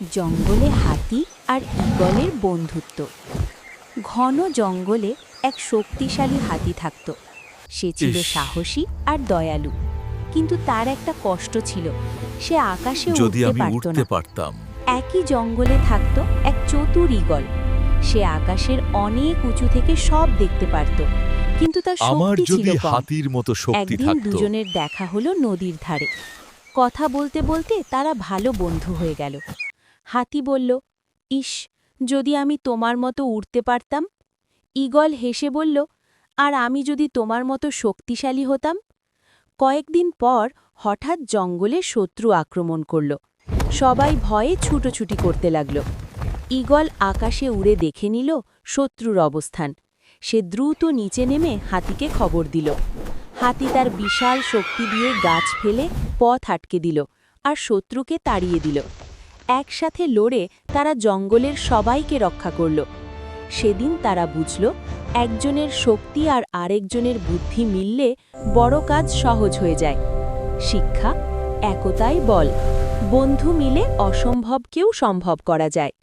জঙ্গলে হাতি আর ঈগলের বন্ধুত্ব। ঘন জঙ্গলে এক শক্তিশালী হাতি থাকত। সে ছিল ইস! সাহসী আর দয়ালু, কিন্তু তার একটা কষ্ট ছিল, সে আকাশে যদি উড়তে আমি পারত উঠতে না। পারতাম। একই জঙ্গলে থাকত এক চতুর ঈগল। সে আকাশের অনেক উঁচু থেকে সব দেখতে পারত, কিন্তু তার আমার শক্তি ছিল যদি কম। হাতির মতো শক্তি একদিন থাকতো। দুজনের দেখা হলো নদীর ধারে। কথা বলতে বলতে তারা ভালো বন্ধু হয়ে গেল। হাতি বলল, ইস, যদি আমি তোমার মতো উড়তে পারতাম। ঈগল হেসে বলল, আর আমি যদি তোমার মতো শক্তিশালী হতাম। কয়েকদিন পর হঠাৎ জঙ্গলে শত্রু আক্রমণ করল। সবাই ভয়ে ছুটোছুটি করতে লাগল। ঈগল আকাশে উড়ে দেখে নিল শত্রুর অবস্থান। সে দ্রুত নিচে নেমে হাতিকে খবর দিল। হাতি তার বিশাল শক্তি দিয়ে গাছ ফেলে পথ আটকে দিল আর শত্রুকে তাড়িয়ে দিল। একসাথে লড়ে তারা জঙ্গলের সবাইকে রক্ষা করল। সেদিন তারা বুঝল, একজনের শক্তি আর আরেকজনের বুদ্ধি মিললে বড় কাজ সহজ হয়ে যায়। শিক্ষা: একতাই বল। বন্ধু মিলে অসম্ভবকেও সম্ভব করা যায়।